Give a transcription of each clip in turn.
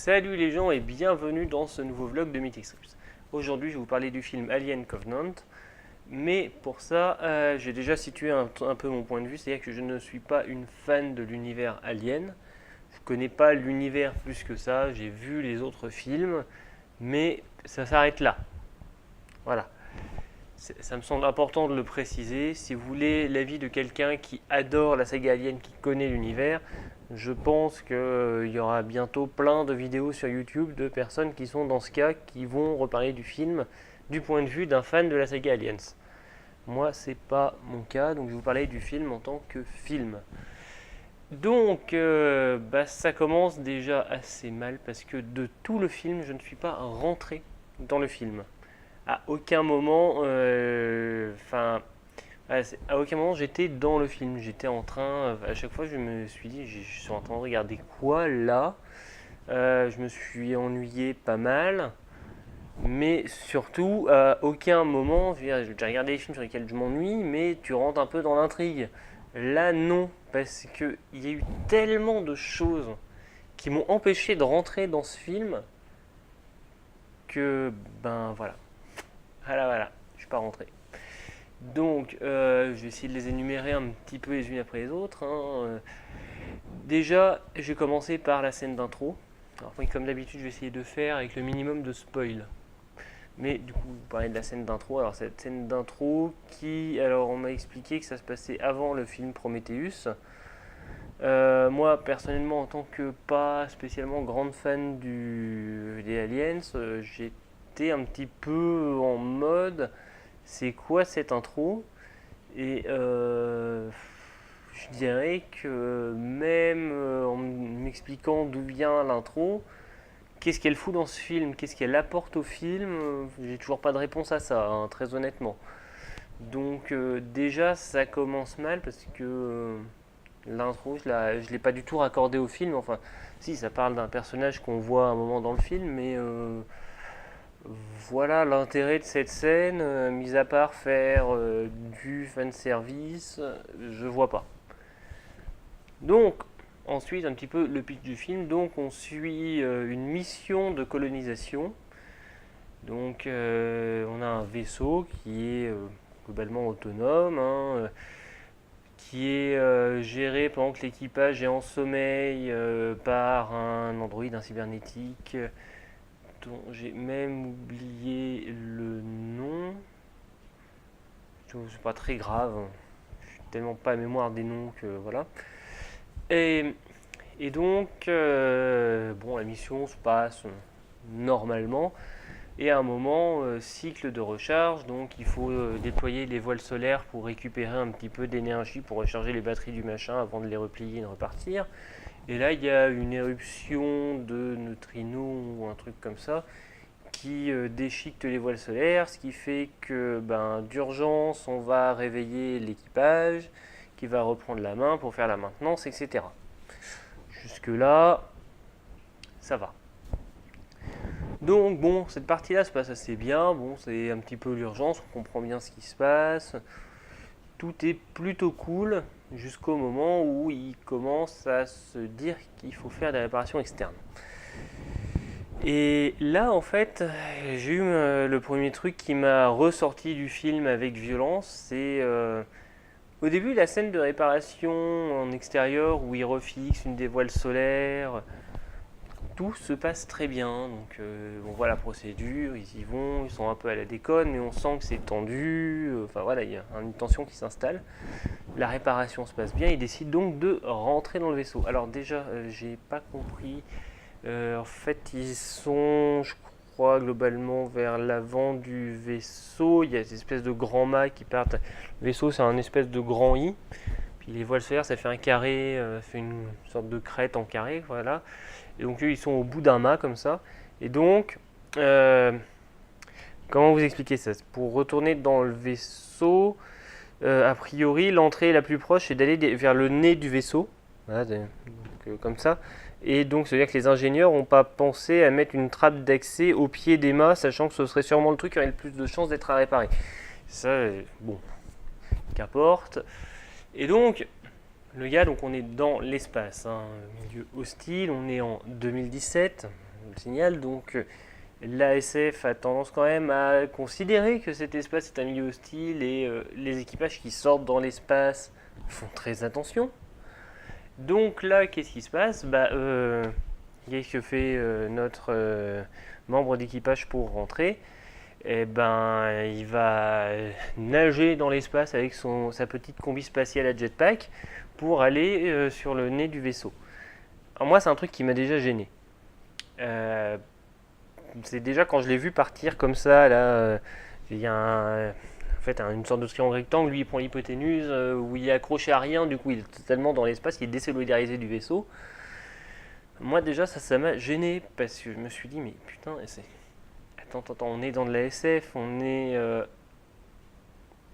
Salut les gens et bienvenue dans ce nouveau vlog de Mythic Strips. Aujourd'hui je vais vous parler du film Alien Covenant, mais pour ça j'ai déjà situé un peu mon point de vue, c'est-à-dire que je ne suis pas une fan de l'univers Alien. Je connais pas l'univers plus que ça, j'ai vu les autres films, mais ça s'arrête là. Voilà. Ça me semble important de le préciser. Si vous voulez l'avis de quelqu'un qui adore la saga Alien, qui connaît l'univers, je pense qu'il y aura bientôt plein de vidéos sur YouTube de personnes qui sont dans ce cas, qui vont reparler du film du point de vue d'un fan de la saga Aliens. Moi, c'est pas mon cas, donc je vais vous parler du film en tant que film. Donc, ça commence déjà assez mal parce que de tout le film, je ne suis pas rentré dans le film. À aucun moment, à aucun moment j'étais dans le film. J'étais en train, à chaque fois je me suis dit, je suis en train de regarder quoi là. Je me suis ennuyé pas mal, mais surtout à aucun moment, j'ai regardé les films sur lesquels je m'ennuie, mais tu rentres un peu dans l'intrigue. Là non, parce que il y a eu tellement de choses qui m'ont empêché de rentrer dans ce film que voilà. Voilà, je suis pas rentré. Donc, je vais essayer de les énumérer un petit peu les unes après les autres. Déjà, j'ai commencé par la scène d'intro. Alors, oui, comme d'habitude, je vais essayer de faire avec le minimum de spoil. Mais du coup, vous parlez de la scène d'intro. Alors, cette scène d'intro alors, on m'a expliqué que ça se passait avant le film Prometheus. Moi, personnellement, en tant que pas spécialement grande fan des Aliens, j'étais un petit peu en mode c'est quoi cette intro? Et je dirais que même en m'expliquant d'où vient l'intro, qu'est-ce qu'elle fout dans ce film, qu'est-ce qu'elle apporte au film, j'ai toujours pas de réponse à ça, hein, très honnêtement. Donc déjà ça commence mal parce que l'intro je ne l'ai pas du tout raccordé au film. Enfin, si ça parle d'un personnage qu'on voit à un moment dans le film, mais voilà l'intérêt de cette scène, mis à part faire du fanservice, je vois pas. Donc, ensuite, un petit peu le pitch du film. Donc, on suit une mission de colonisation. Donc, on a un vaisseau qui est globalement autonome, hein, qui est géré pendant que l'équipage est en sommeil par un androïde, un cybernétique dont j'ai même oublié le nom. C'est pas très grave. Je suis tellement pas à mémoire des noms que voilà. Et, et donc, la mission se passe normalement. Et à un moment, cycle de recharge, donc il faut déployer les voiles solaires pour récupérer un petit peu d'énergie pour recharger les batteries du machin avant de les replier et de repartir. Et là, il y a une éruption de neutrinos ou un truc comme ça qui déchiquette les voiles solaires, ce qui fait que d'urgence, on va réveiller l'équipage qui va reprendre la main pour faire la maintenance, etc. Jusque-là, ça va. Donc bon, cette partie-là se passe assez bien. Bon, c'est un petit peu l'urgence, on comprend bien ce qui se passe. Tout est plutôt cool jusqu'au moment où il commence à se dire qu'il faut faire des réparations externes. Et là, en fait, j'ai eu le premier truc qui m'a ressorti du film avec violence. C'est au début la scène de réparation en extérieur où il refixe une des voiles solaires. Tout se passe très bien, donc on voit la procédure, ils y vont, ils sont un peu à la déconne, mais on sent que c'est tendu, il y a une tension qui s'installe. La réparation se passe bien, ils décident donc de rentrer dans le vaisseau. Alors déjà, j'ai pas compris, en fait ils sont, je crois, globalement vers l'avant du vaisseau, il y a des espèces de grands mâts qui partent, le vaisseau c'est un espèce de grand I, puis les voiles solaires ça fait un carré, fait une sorte de crête en carré, voilà. Et donc eux, ils sont au bout d'un mât comme ça. Et donc, comment vous expliquer ça? Pour retourner dans le vaisseau, a priori, l'entrée la plus proche, c'est d'aller vers le nez du vaisseau. Voilà, donc, comme ça. Et donc, ça veut dire que les ingénieurs n'ont pas pensé à mettre une trappe d'accès au pied des mâts, sachant que ce serait sûrement le truc qui aurait le plus de chances d'être à réparer. Ça, bon, qu'importe. Et donc, le gars, donc on est dans l'espace, hein, milieu hostile, on est en 2017, le signale. Donc l'ASF a tendance quand même à considérer que cet espace est un milieu hostile et les équipages qui sortent dans l'espace font très attention. Donc là, qu'est-ce qui se passe? Qu'est-ce que fait notre membre d'équipage pour rentrer? Eh ben, il va nager dans l'espace avec sa petite combi spatiale à jetpack pour aller sur le nez du vaisseau. Alors moi, c'est un truc qui m'a déjà gêné. C'est déjà quand je l'ai vu partir comme ça, là, il y a une sorte de triangle rectangle, lui il prend l'hypoténuse, où il est accroché à rien, du coup il est totalement dans l'espace, il est désolidarisé du vaisseau. Moi déjà ça m'a gêné, parce que je me suis dit, mais putain, attends, on est dans de la SF, on est...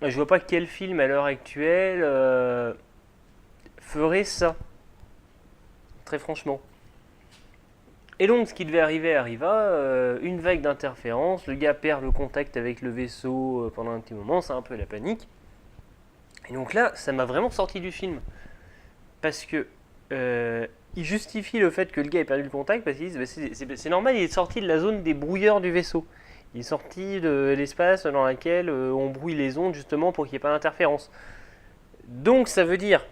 Je vois pas quel film à l'heure actuelle ferait ça, très franchement. Et donc, ce qui devait arriver arriva, une vague d'interférence, le gars perd le contact avec le vaisseau pendant un petit moment, c'est un peu la panique. Et donc là, ça m'a vraiment sorti du film. Parce que il justifie le fait que le gars ait perdu le contact, parce qu'ils disent c'est normal, il est sorti de la zone des brouilleurs du vaisseau. Il est sorti de l'espace dans lequel on brouille les ondes justement pour qu'il n'y ait pas d'interférence. Donc ça veut dire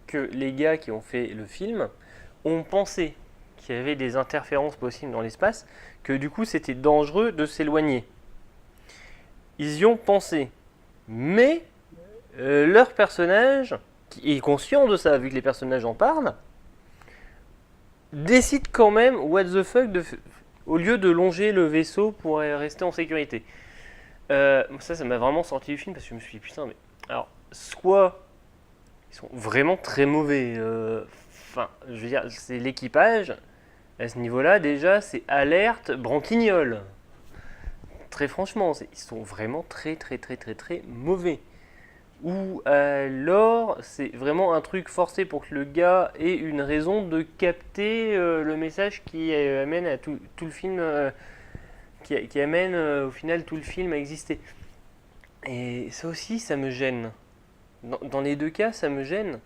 que les gars qui ont fait le film ont pensé qu'il y avait des interférences possibles dans l'espace, que du coup c'était dangereux de s'éloigner. Ils y ont pensé. Mais leur personnage, qui est conscient de ça, vu que les personnages en parlent, décide quand même, what the fuck, au lieu de longer le vaisseau pour rester en sécurité. Ça m'a vraiment sorti du film, parce que je me suis dit, putain, mais... Alors, soit ils sont vraiment très mauvais. Je veux dire, c'est l'équipage. À ce niveau-là, déjà, c'est alerte branquignol. Très franchement, ils sont vraiment très mauvais. Ou alors, c'est vraiment un truc forcé pour que le gars ait une raison de capter le message qui amène à tout le film, qui amène au final tout le film à exister. Et ça aussi, ça me gêne. Dans les deux cas, ça me gêne.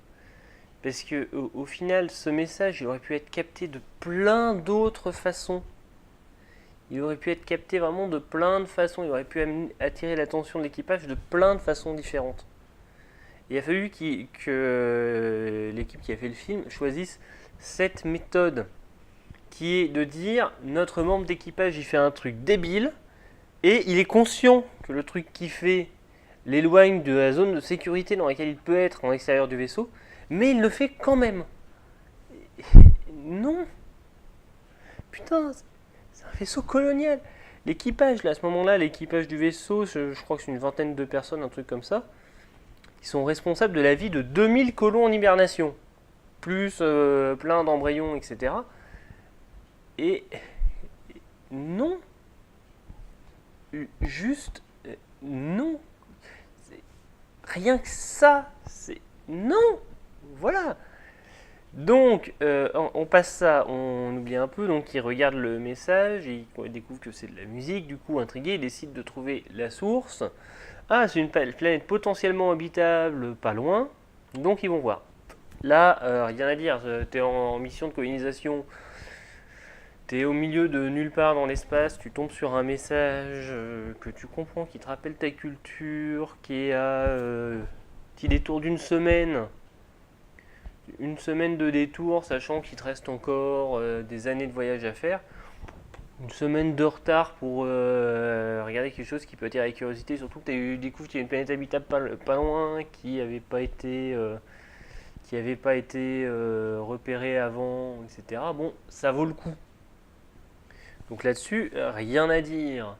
Parce que au final, ce message, il aurait pu être capté de plein d'autres façons. Il aurait pu être capté vraiment de plein de façons. Il aurait pu attirer l'attention de l'équipage de plein de façons différentes. Il a fallu que l'équipe qui a fait le film choisisse cette méthode, qui est de dire, notre membre d'équipage, il fait un truc débile, et il est conscient que le truc qu'il fait l'éloigne de la zone de sécurité dans laquelle il peut être en extérieur du vaisseau, mais il le fait quand même. Non. Putain, c'est un vaisseau colonial. L'équipage, là, à ce moment-là, l'équipage du vaisseau, je crois que c'est une vingtaine de personnes, un truc comme ça, ils sont responsables de la vie de 2000 colons en hibernation, plus plein d'embryons, etc. Et non. Juste non. Rien que ça, c'est non. Voilà. Donc, on passe ça, on oublie un peu, donc il regarde le message, il découvre que c'est de la musique, du coup intrigué, il décide de trouver la source. Ah, c'est une planète potentiellement habitable, pas loin, donc ils vont voir. Là, rien à dire, t'es en mission de colonisation, t'es au milieu de nulle part dans l'espace, tu tombes sur un message que tu comprends, qui te rappelle ta culture, qui est à petit détour d'une semaine. Une semaine de détour, sachant qu'il te reste encore des années de voyage à faire. Une semaine de retard pour regarder quelque chose qui peut attirer la curiosité, surtout que tu découvres qu'il y a une planète habitable pas loin, qui n'avait pas été, repérée avant, etc. Bon, ça vaut le coup. Donc là-dessus, rien à dire.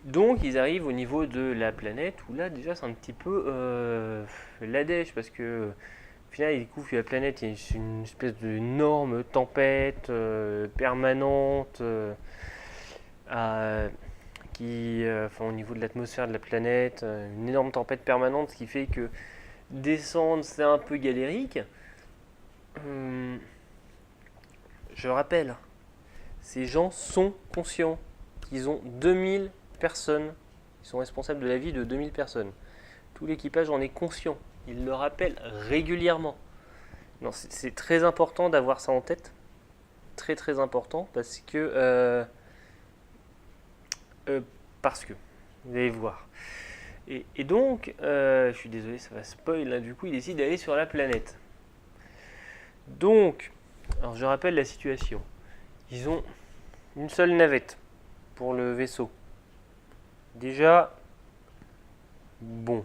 Donc ils arrivent au niveau de la planète, où là déjà c'est un petit peu la dèche, parce que au final, il découvre que la planète est une espèce d'énorme tempête permanente au niveau de l'atmosphère de la planète, une énorme tempête permanente, ce qui fait que descendre, c'est un peu galérique. Je rappelle, ces gens sont conscients qu'ils ont 2000 personnes, ils sont responsables de la vie de 2000 personnes. Tout l'équipage en est conscient. Il le rappelle régulièrement. Non, c'est très important d'avoir ça en tête. très très important parce que vous allez voir. Et donc, je suis désolé, ça va spoil, là, du coup, il décide d'aller sur la planète. Donc, alors je rappelle la situation. Ils ont une seule navette pour le vaisseau. Déjà, bon.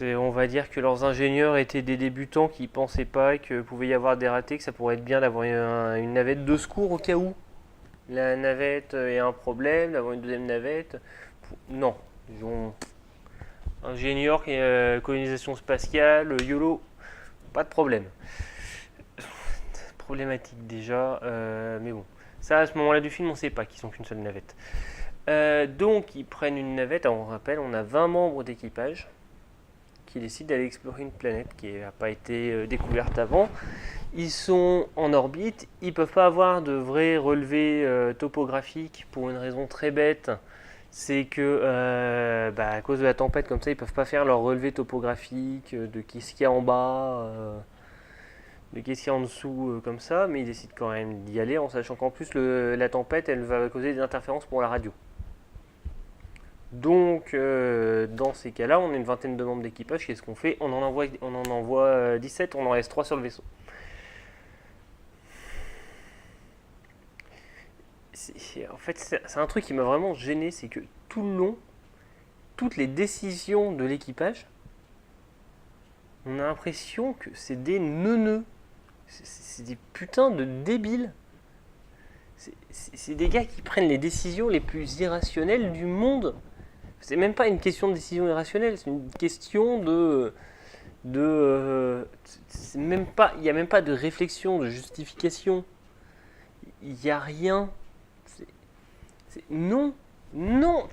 On va dire que leurs ingénieurs étaient des débutants qui ne pensaient pas qu'il pouvait y avoir des ratés, que ça pourrait être bien d'avoir une navette de secours au cas où la navette ait un problème, d'avoir une deuxième navette. Non, ils ont ingénieurs, colonisation spatiale, YOLO, pas de problème. Problématique déjà, mais bon. Ça, à ce moment-là du film, on ne sait pas qu'ils sont qu'une seule navette. Donc, ils prennent une navette. Alors, on rappelle, on a 20 membres d'équipage qui décident d'aller explorer une planète qui n'a pas été découverte avant. Ils sont en orbite, ils ne peuvent pas avoir de vrais relevés topographiques pour une raison très bête. C'est que à cause de la tempête comme ça, ils ne peuvent pas faire leur relevé topographique de qu'est-ce qu'il y a en bas, de qu'est-ce qu'il y a en dessous comme ça, mais ils décident quand même d'y aller en sachant qu'en plus la tempête elle va causer des interférences pour la radio. Donc, dans ces cas-là, on a une vingtaine de membres d'équipage. Qu'est-ce qu'on fait? On en envoie 17, on en reste 3 sur le vaisseau. En fait, c'est un truc qui m'a vraiment gêné, c'est que tout le long, toutes les décisions de l'équipage, on a l'impression que c'est des neuneux. C'est des putains de débiles. C'est des gars qui prennent les décisions les plus irrationnelles du monde. C'est même pas une question de décision irrationnelle, c'est une question même pas, il n'y a même pas de réflexion, de justification. Il n'y a rien. Non,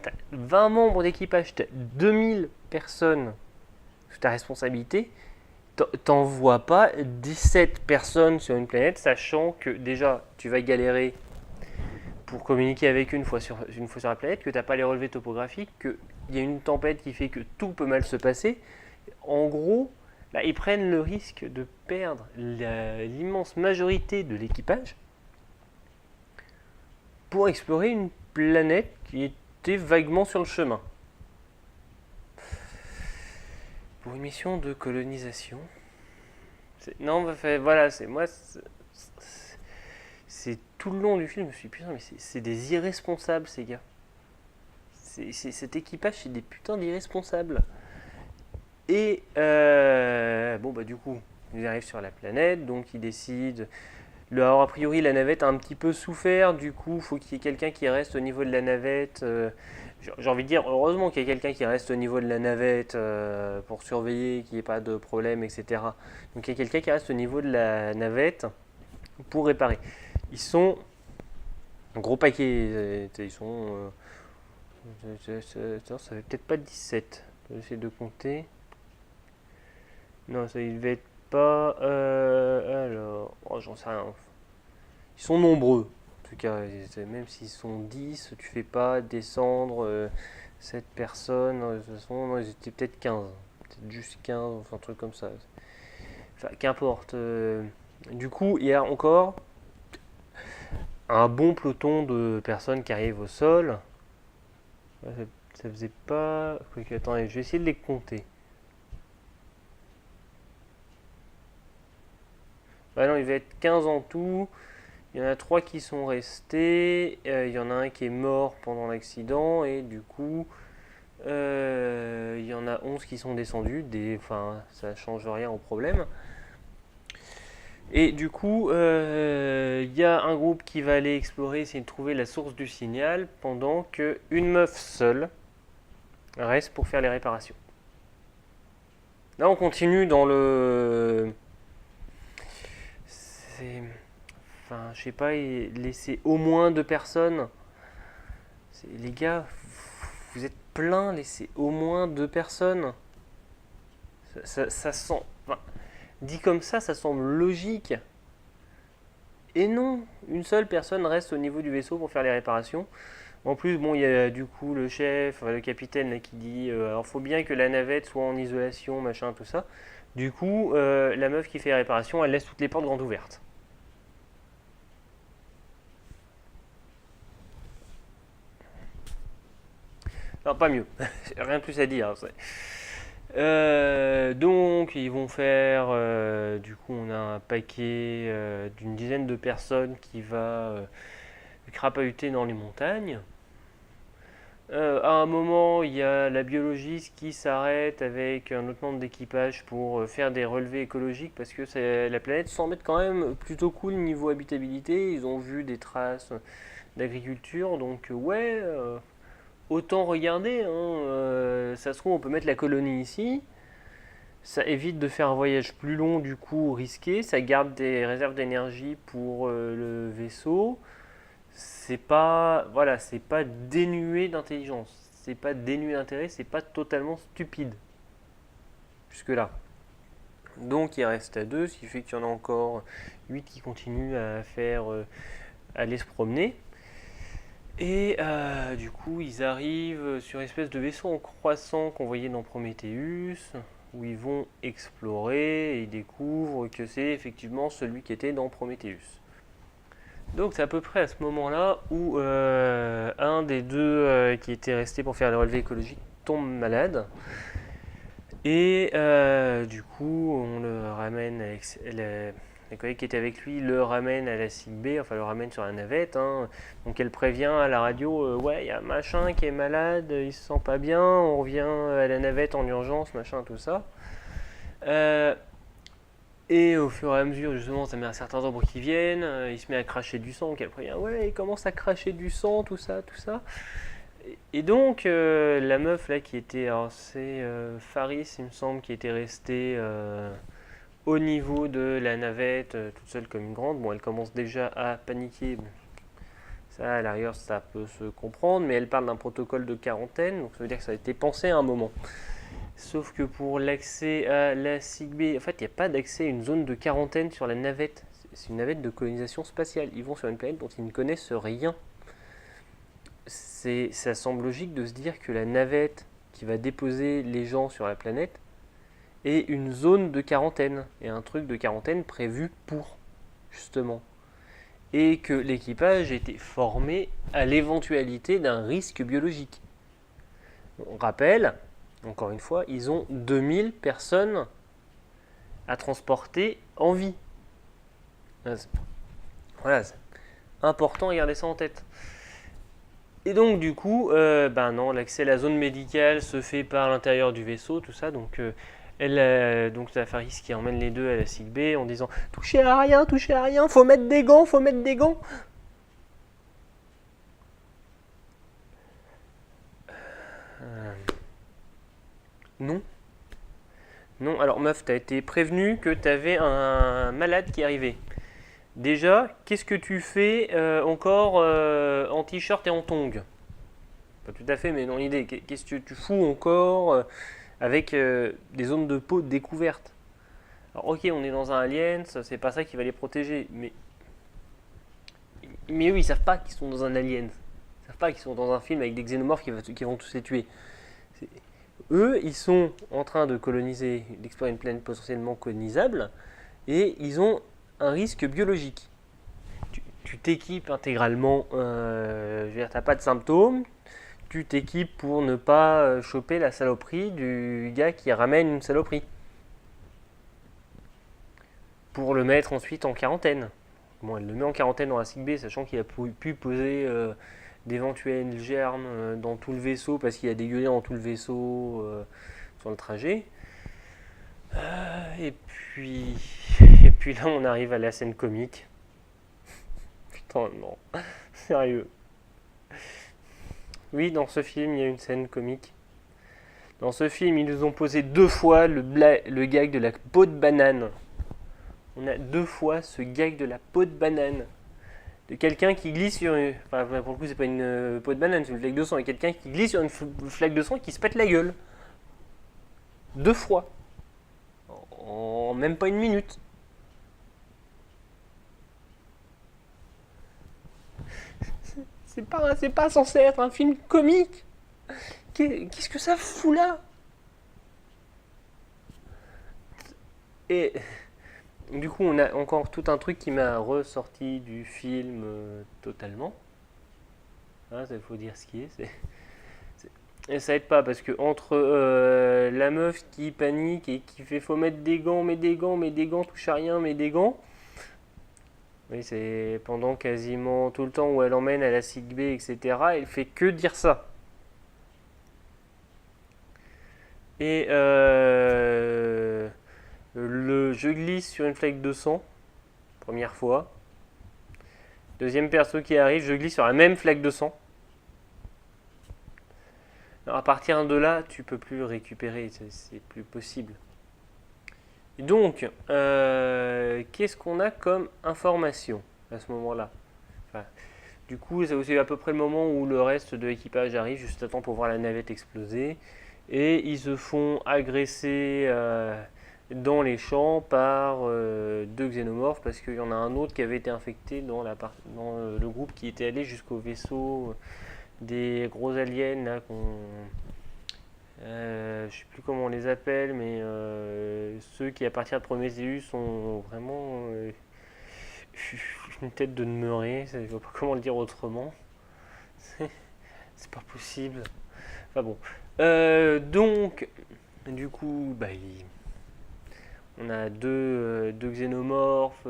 t'as 20 membres d'équipage, t'as 2000 personnes sous ta responsabilité. T'envoies pas 17 personnes sur une planète, sachant que déjà tu vas galérer pour communiquer avec une fois sur la planète, que tu n'as pas les relevés topographiques, qu'il y a une tempête qui fait que tout peut mal se passer. En gros, là, ils prennent le risque de perdre l'immense majorité de l'équipage pour explorer une planète qui était vaguement sur le chemin. Pour une mission de colonisation. C'est tout le long du film, je me suis dit, putain, mais c'est des irresponsables, ces gars. Cet équipage, c'est des putains d'irresponsables. Et, du coup, ils arrivent sur la planète, donc ils décident. Alors, a priori, la navette a un petit peu souffert, du coup, il faut qu'il y ait quelqu'un qui reste au niveau de la navette. J'ai envie de dire, heureusement qu'il y a quelqu'un qui reste au niveau de la navette pour surveiller, qu'il n'y ait pas de problème, etc. Donc, il y a quelqu'un qui reste au niveau de la navette pour réparer. Ils sont un gros paquet. Ils sont. Ça fait peut-être pas 17. J'essaie de compter. Non, ça il devait être pas. Alors. Oh, j'en sais rien. Ils sont nombreux. En tout cas, même s'ils sont 10, tu fais pas descendre 7 personnes. De toute façon, non, ils étaient peut-être 15. Peut-être juste 15, enfin un truc comme ça. Enfin, qu'importe. Du coup, il y a encore un bon peloton de personnes qui arrivent au sol. Ça faisait pas. Attendez, je vais essayer de les compter. Bah non, il va être 15 en tout. Il y en a 3 qui sont restés. Il y en a un qui est mort pendant l'accident. Et du coup, il y en a 11 qui sont descendus. Enfin, ça change rien au problème. Et du coup, il y a un groupe qui va aller explorer, essayer de trouver la source du signal, pendant qu'une meuf seule reste pour faire les réparations. Là, on continue dans le... Enfin, je sais pas, laisser au moins 2 personnes. Les gars, vous êtes plein, laissez au moins 2 personnes. Ça sent... Enfin, dit comme ça semble logique. Et non, une seule personne reste au niveau du vaisseau pour faire les réparations. En plus, bon, il y a du coup le chef, le capitaine là, qui dit alors faut bien que la navette soit en isolation, machin, tout ça. Du coup, la meuf qui fait les réparations, elle laisse toutes les portes grandes ouvertes. Enfin, pas mieux. Rien de plus à dire. Donc, ils vont faire. Du coup, on a un paquet d'une dizaine de personnes qui va crapahuter dans les montagnes. À un moment, il y a la biologiste qui s'arrête avec un autre membre d'équipage pour faire des relevés écologiques parce que la planète semble être quand même plutôt cool niveau habitabilité. Ils ont vu des traces d'agriculture, donc ouais, autant regarder. Hein, ça se trouve, on peut mettre la colonie ici. Ça évite de faire un voyage plus long, du coup risqué. Ça garde des réserves d'énergie pour le vaisseau. C'est pas, voilà, c'est pas dénué d'intelligence, c'est pas dénué d'intérêt, c'est pas totalement stupide jusque là. Donc il reste à deux, ce qui fait qu'il y en a encore 8 qui continuent à faire aller se promener. Et du coup, ils arrivent sur une espèce de vaisseau en croissant qu'on voyait dans Prometheus, où ils vont explorer et ils découvrent que c'est effectivement celui qui était dans Prometheus. Donc c'est à peu près à ce moment-là où un des deux qui était resté pour faire le relevé écologique tombe malade. Et du coup, on le ramène avec la collègue qui était avec lui, le ramène à la sick bay, enfin le ramène sur la navette. Hein. Donc elle prévient à la radio, ouais, il y a machin qui est malade, il se sent pas bien, on revient à la navette en urgence, machin, tout ça. Et au fur et à mesure, justement, ça met un certain temps pour qu'il vienne. Il se met à cracher du sang. Qu'elle prévient, ouais, il commence à cracher du sang, tout ça, tout ça. Et donc, la meuf là qui était, alors c'est Faris, il me semble, qui était restée au niveau de la navette, toute seule comme une grande. Bon, elle commence déjà à paniquer. Bon, ça, à l'arrière, ça peut se comprendre, mais elle parle d'un protocole de quarantaine, donc ça veut dire que ça a été pensé à un moment. Sauf que pour l'accès à la sick bay, en fait, il n'y a pas d'accès à une zone de quarantaine sur la navette. C'est une navette de colonisation spatiale. Ils vont sur une planète dont ils ne connaissent rien. Ça semble logique de se dire que la navette qui va déposer les gens sur la planète est une zone de quarantaine. Et un truc de quarantaine prévu pour, justement. Et que l'équipage a été formé à l'éventualité d'un risque biologique. On rappelle, encore une fois, ils ont 2000 personnes à transporter en vie. Voilà, c'est important à garder ça en tête. Et donc du coup, ben non, l'accès à la zone médicale se fait par l'intérieur du vaisseau, tout ça. Donc donc c'est la Faris qui emmène les deux à la sick bay en disant touchez à rien, faut mettre des gants, faut mettre des gants. Non. Non, alors meuf, t'as été prévenu que t'avais un malade qui arrivait. Déjà, qu'est-ce que tu fais encore en t-shirt et en tongs? Pas tout à fait, mais dans l'idée, qu'est-ce que tu fous encore avec des zones de peau découvertes? Alors ok, on est dans un alien, c'est pas ça qui va les protéger, mais eux, ils savent pas qu'ils sont dans un alien. Ils savent pas qu'ils sont dans un film avec des xénomorphes qui vont tous les tuer. Eux, ils sont en train de coloniser, d'explorer une planète potentiellement colonisable, et ils ont un risque biologique. Tu t'équipes intégralement, je veux dire, t'as pas de symptômes, tu t'équipes pour ne pas choper la saloperie du gars qui ramène une saloperie. Pour le mettre ensuite en quarantaine. Bon, elle le met en quarantaine dans la sick bay, sachant qu'il a pu poser d'éventuels germes dans tout le vaisseau parce qu'il a dégueulé dans tout le vaisseau sur le trajet. Et puis là, on arrive à la scène comique. Putain, non, sérieux. Oui, dans ce film, il y a une scène comique. Dans ce film, ils nous ont posé 2 fois le gag de la peau de banane. On a 2 fois ce gag de la peau de banane. De quelqu'un qui glisse sur une... Enfin, pour le coup, c'est pas une peau de banane, c'est une flaque de sang. Et quelqu'un qui glisse sur une flaque de sang qui se pète la gueule. 2 fois. En même pas une minute. C'est pas censé être un film comique. Qu'est-ce que ça fout là? Et du coup, on a encore tout un truc qui m'a ressorti du film totalement. Il faut dire ce qui est. Et ça aide pas parce que entre la meuf qui panique et qui fait faut mettre des gants, mais des gants, touche à rien, mais des gants. Oui, c'est pendant quasiment tout le temps où elle emmène à la sick bay, etc. Elle fait que dire ça. Et je glisse sur une flaque de sang, première fois. Deuxième perso qui arrive, je glisse sur la même flaque de sang. Alors à partir de là, tu peux plus récupérer, c'est plus possible. Et donc, qu'est-ce qu'on a comme information à ce moment-là? Enfin, du coup, c'est aussi à peu près le moment où le reste de l'équipage arrive, juste à temps pour voir la navette exploser. Et ils se font agresser dans les champs par deux xénomorphes parce qu'il y en a un autre qui avait été infecté dans le groupe qui était allé jusqu'au vaisseau des gros aliens là je sais plus comment on les appelle, mais ceux qui appartiennent à Prometheus sont vraiment une tête de demeuré, je ne vois pas comment le dire autrement. C'est pas possible. Enfin bon. Donc, du coup, on a deux xénomorphes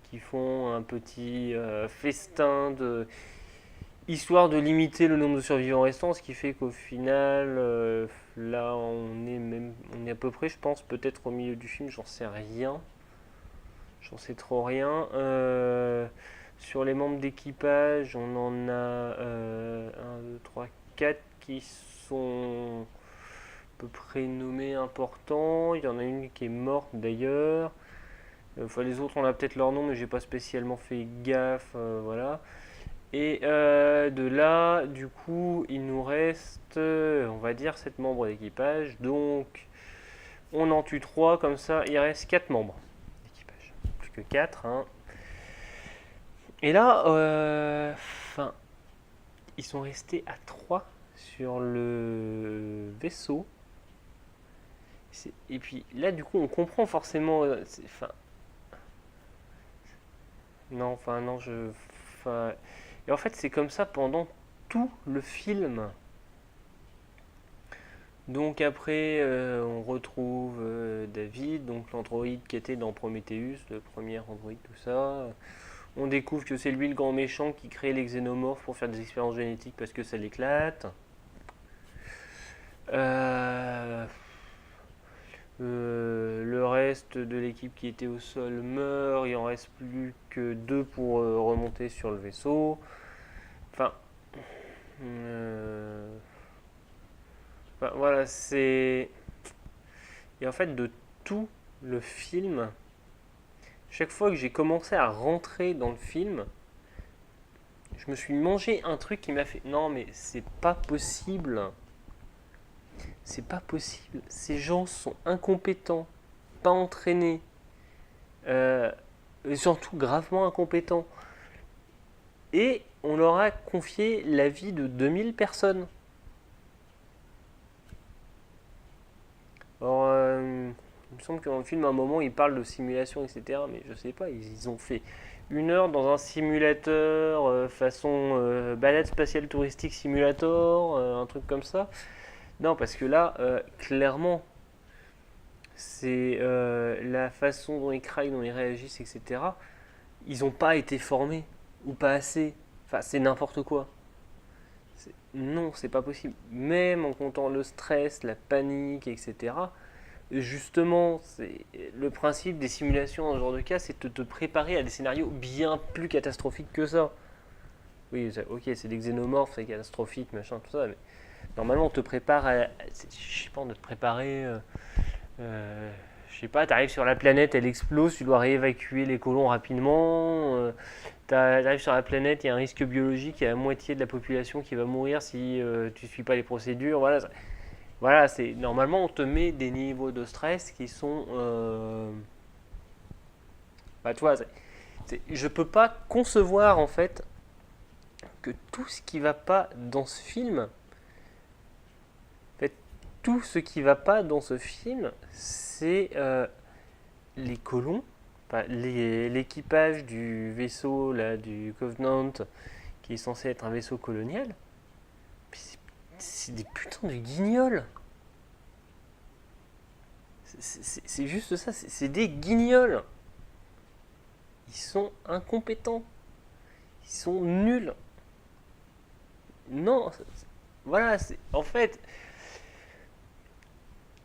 qui font un petit festin histoire de limiter le nombre de survivants restants, ce qui fait qu'au final, là, on est à peu près, je pense, peut-être au milieu du film, j'en sais rien. J'en sais trop rien. Sur les membres d'équipage, on en a 1, 2, 3, 4 qui sont à peu près nommés importants. Il y en a une qui est morte d'ailleurs. Enfin, les autres, on a peut-être leur nom, mais j'ai pas spécialement fait gaffe. Voilà. Et de là, du coup, il nous reste, on va dire, 7 membres d'équipage. Donc, on en tue 3, comme ça, il reste 4 membres d'équipage. Plus que 4, hein. Et là, ils sont restés à 3 sur le vaisseau. Et puis là, du coup, on comprend forcément. Non, et en fait, c'est comme ça pendant tout le film. Donc après, on retrouve David, donc l'androïde qui était dans Prometheus, le premier androïde, tout ça. On découvre que c'est lui le grand méchant qui crée les xénomorphes pour faire des expériences génétiques parce que ça l'éclate. Le reste de l'équipe qui était au sol meurt, il en reste plus que 2 pour remonter sur le vaisseau. Enfin, voilà, c'est... Et en fait, de tout le film, chaque fois que j'ai commencé à rentrer dans le film, je me suis mangé un truc qui m'a fait non mais c'est pas possible. C'est pas possible. Ces gens sont incompétents, pas entraînés, et surtout gravement incompétents. Et on leur a confié la vie de 2000 personnes. Alors, il me semble que dans le film, à un moment, ils parlent de simulation, etc. Mais je sais pas, ils ont fait 1 heure dans un simulateur façon balade spatiale touristique simulator, un truc comme ça. Non, parce que là, clairement, c'est la façon dont ils craquent, dont ils réagissent, etc. Ils n'ont pas été formés, ou pas assez. Enfin, c'est n'importe quoi. Non, c'est pas possible. Même en comptant le stress, la panique, etc. Justement, c'est le principe des simulations dans ce genre de cas, c'est de te préparer à des scénarios bien plus catastrophiques que ça. Oui, ok, c'est des xénomorphes, c'est catastrophique, machin, tout ça, mais normalement on te prépare à, je sais pas, de te préparer, je sais pas, t'arrives sur la planète, elle explose, tu dois réévacuer les colons rapidement, t'arrives sur la planète, il y a un risque biologique, il y a la moitié de la population qui va mourir si tu suis pas les procédures, voilà. Voilà, c'est normalement on te met des niveaux de stress qui sont, tu vois, je peux pas concevoir en fait que tout ce qui va pas dans ce film, en fait, tout ce qui va pas dans ce film, c'est les colons, l'équipage du vaisseau là, du Covenant, qui est censé être un vaisseau colonial. c'est des putains de guignols. C'est juste ça, c'est des guignols. Ils sont incompétents. Ils sont nuls. Non, voilà, en fait,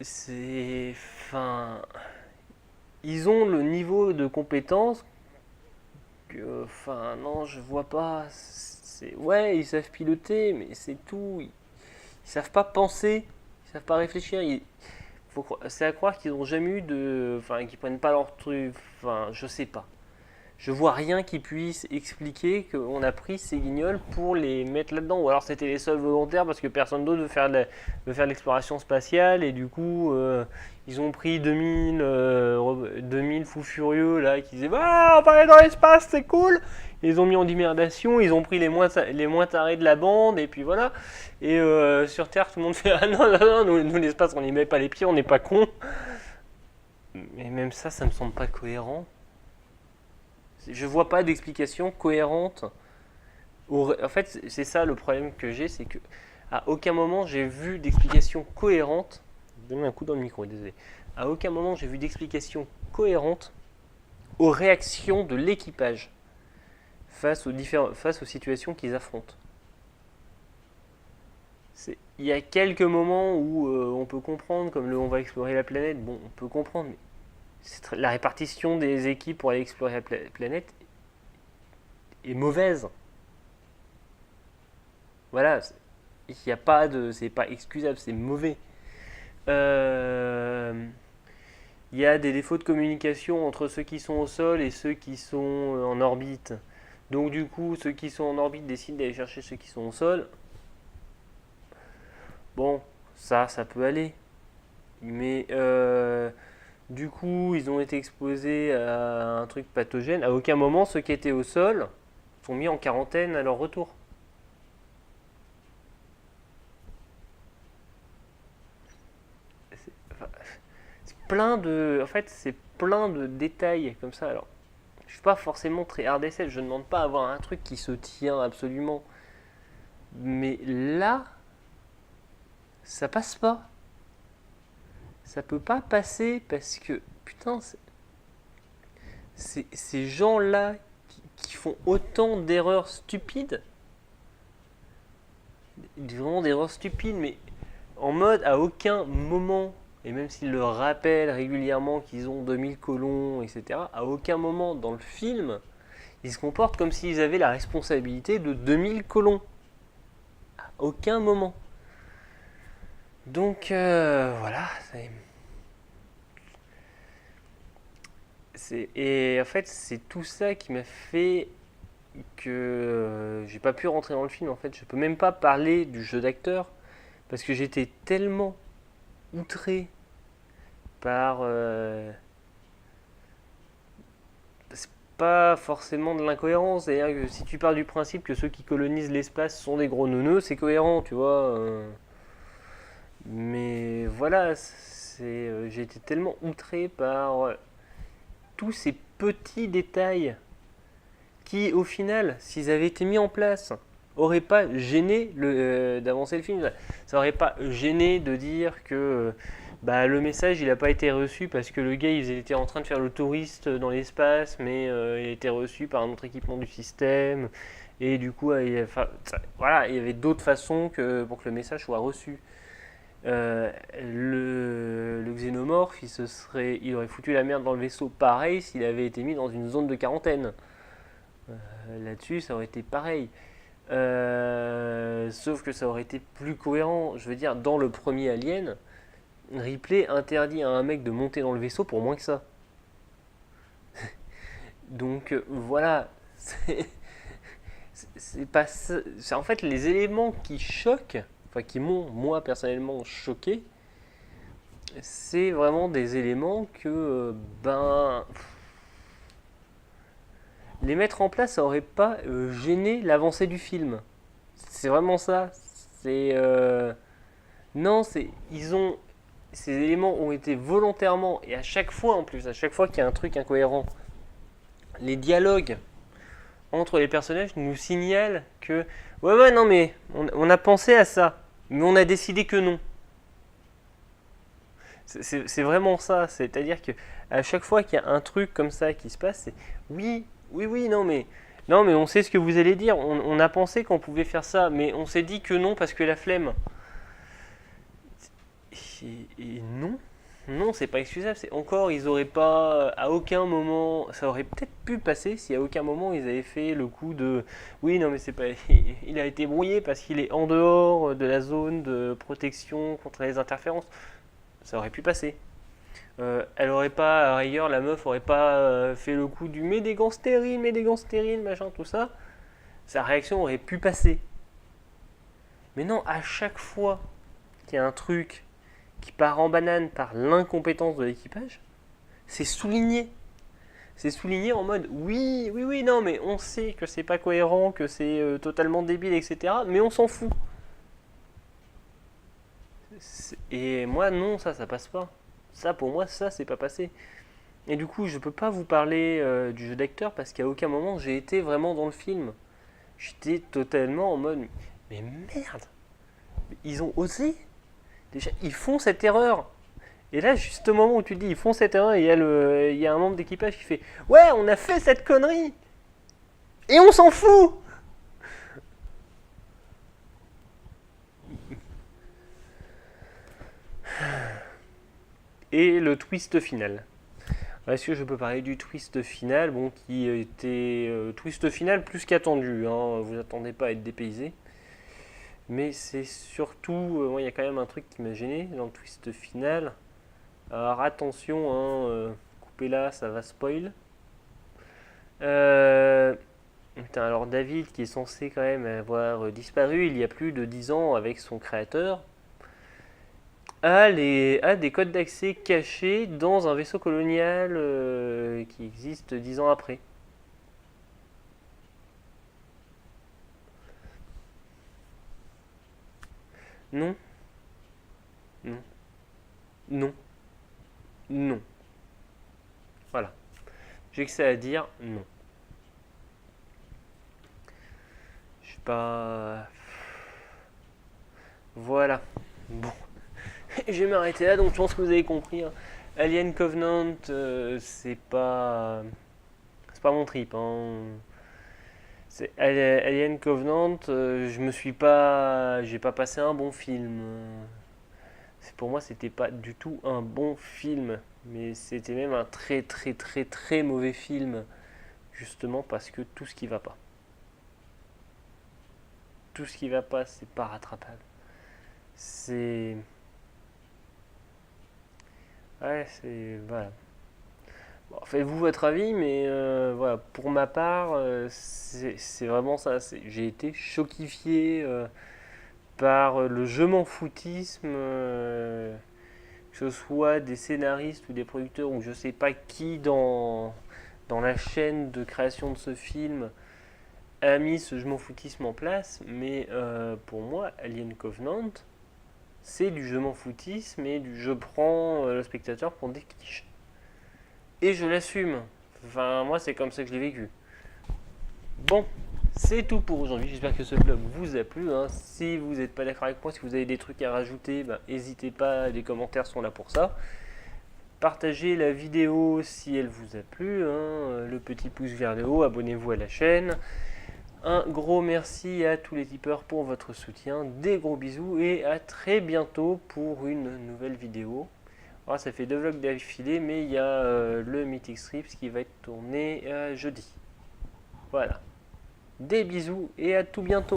c'est... Enfin... Ils ont le niveau de compétence que... Enfin, non, je vois pas. Ouais, ils savent piloter, mais c'est tout. Ils savent pas penser. Ils savent pas réfléchir. C'est à croire qu'ils n'ont jamais eu de... Enfin, qu'ils prennent pas leur truc... Enfin, je sais pas. Je vois rien qui puisse expliquer qu'on a pris ces guignols pour les mettre là-dedans. Ou alors c'était les seuls volontaires parce que personne d'autre veut faire de l'exploration spatiale. Et du coup, ils ont pris 2000 fous furieux là qui disaient bah, on va aller dans l'espace, c'est cool. Ils ont mis en hibernation, ils ont pris les moins tarés de la bande. Et puis voilà. Et sur Terre, tout le monde fait ah non, non, non, nous l'espace, on n'y met pas les pieds, on n'est pas cons. Mais même ça me semble pas cohérent. Je vois pas d'explication cohérente. En fait, c'est ça le problème que j'ai, c'est que à aucun moment j'ai vu d'explication cohérente. Donne un coup dans le micro, désolé. À aucun moment j'ai vu d'explication cohérente aux réactions de l'équipage face aux situations qu'ils affrontent. Il y a quelques moments où on peut comprendre, comme on va explorer la planète. Bon, on peut comprendre, mais la répartition des équipes pour aller explorer la planète est mauvaise. Voilà, il n'y a pas de, c'est pas excusable, c'est mauvais. Il y a des défauts de communication entre ceux qui sont au sol et ceux qui sont en orbite. Donc du coup, ceux qui sont en orbite décident d'aller chercher ceux qui sont au sol. Bon, ça peut aller. Mais du coup, ils ont été exposés à un truc pathogène. À aucun moment, ceux qui étaient au sol sont mis en quarantaine à leur retour. C'est plein de détails comme ça. Alors, je suis pas forcément très hard SF. Je ne demande pas à avoir un truc qui se tient absolument. Mais là, ça passe pas. Ça peut pas passer parce que putain, ces gens-là qui font autant d'erreurs stupides, vraiment d'erreurs stupides, mais en mode à aucun moment, et même s'ils le rappellent régulièrement qu'ils ont 2000 colons, etc., à aucun moment dans le film, ils se comportent comme s'ils avaient la responsabilité de 2000 colons. À aucun moment. Donc voilà. Et en fait, c'est tout ça qui m'a fait que j'ai pas pu rentrer dans le film. En fait, je peux même pas parler du jeu d'acteur parce que j'étais tellement outré par c'est pas forcément de l'incohérence. C'est-à-dire que si tu pars du principe que ceux qui colonisent l'espace sont des gros neuneux, c'est cohérent, tu vois. Mais voilà, j'ai été tellement outré par tous ces petits détails qui, au final, s'ils avaient été mis en place, auraient pas gêné d'avancer le film. Ça aurait pas gêné de dire que le message il n'a pas été reçu parce que le gars il était en train de faire le touriste dans l'espace, mais il a été reçu par un autre équipement du système. Et du coup, il y avait d'autres façons pour que le message soit reçu. Le xénomorphe, il aurait foutu la merde dans le vaisseau pareil s'il avait été mis dans une zone de quarantaine. Là-dessus, ça aurait été pareil. Sauf que ça aurait été plus cohérent. Je veux dire, dans le premier Alien, Ripley interdit à un mec de monter dans le vaisseau pour moins que ça. Donc voilà, c'est pas ça. C'est en fait les éléments qui choquent, enfin qui m'ont moi personnellement choqué. C'est vraiment des éléments que les mettre en place, ça aurait pas gêné l'avancée du film. C'est vraiment ça. C'est non, ces éléments ont été volontairement et à chaque fois en plus, à chaque fois qu'il y a un truc incohérent, les dialogues entre les personnages nous signalent que ouais non mais on a pensé à ça. Mais on a décidé que non. C'est vraiment ça. C'est-à-dire que à chaque fois qu'il y a un truc comme ça qui se passe, c'est oui, oui, oui, non, mais on sait ce que vous allez dire. On a pensé qu'on pouvait faire ça, mais on s'est dit que non parce que la flemme. Et non, non, c'est pas excusable. C'est encore, ils auraient pas, à aucun moment, ça aurait peut-être pu passer si à aucun moment ils avaient fait le coup de, oui, non, mais c'est pas, il a été brouillé parce qu'il est en dehors de la zone de protection contre les interférences. Ça aurait pu passer. Elle aurait pas, ailleurs, la meuf aurait pas fait le coup du mets des gants stériles, machin, tout ça. Sa réaction aurait pu passer. Mais non, à chaque fois qu'il y a un truc qui part en banane par l'incompétence de l'équipage, c'est souligné. C'est souligné en mode oui, oui, oui, non, mais on sait que c'est pas cohérent, que c'est totalement débile, etc. Mais on s'en fout. Et moi, non, ça passe pas. Ça, pour moi, ça, c'est pas passé. Et du coup, je peux pas vous parler du jeu d'acteur parce qu'à aucun moment j'ai été vraiment dans le film. J'étais totalement en mode mais merde, ils ont osé. Déjà, ils font cette erreur. Et là, juste au moment où tu te dis ils font cette erreur, il y a un membre d'équipage qui fait ouais, on a fait cette connerie et on s'en fout. Et le twist final. Est-ce que je peux parler du twist final, bon, qui était twist final plus qu'attendu, hein, vous attendez pas à être dépaysé. Mais c'est surtout, moi il y a quand même un truc qui m'a gêné dans le twist final. Alors attention, hein, coupez là, ça va spoil. Putain, alors David, qui est censé quand même avoir disparu il y a plus de 10 ans avec son créateur, a des codes d'accès cachés dans un vaisseau colonial qui existe 10 ans après. Non, non, non, non. Voilà. J'ai que ça à dire, non. Je sais pas. Voilà. Bon. Je vais m'arrêter là, donc je pense que vous avez compris, hein. Alien Covenant, c'est pas mon trip, hein. C'est Alien Covenant, j'ai pas passé un bon film. Pour moi, c'était pas du tout un bon film, mais c'était même un très très très très mauvais film, justement parce que tout ce qui va pas, c'est pas rattrapable. C'est ouais, c'est voilà. Bon, faites-vous votre avis, mais voilà, pour ma part, c'est vraiment ça. J'ai été choquifié par le je m'en foutisme, que ce soit des scénaristes ou des producteurs ou je sais pas qui dans la chaîne de création de ce film a mis ce je m'en foutisme en place, mais pour moi, Alien Covenant, c'est du je m'en foutisme et du je prends le spectateur pour des clichés. Et je l'assume. Enfin, moi, c'est comme ça que je l'ai vécu. Bon, c'est tout pour aujourd'hui. J'espère que ce vlog vous a plu, hein. Si vous n'êtes pas d'accord avec moi, si vous avez des trucs à rajouter, n'hésitez pas, les commentaires sont là pour ça. Partagez la vidéo si elle vous a plu, hein. Le petit pouce vers le haut, abonnez-vous à la chaîne. Un gros merci à tous les tipeurs pour votre soutien. Des gros bisous et à très bientôt pour une nouvelle vidéo. Alors, ça fait 2 vlogs d'affilée, mais il y a le Mythic Strips qui va être tourné jeudi. Voilà. Des bisous et à tout bientôt.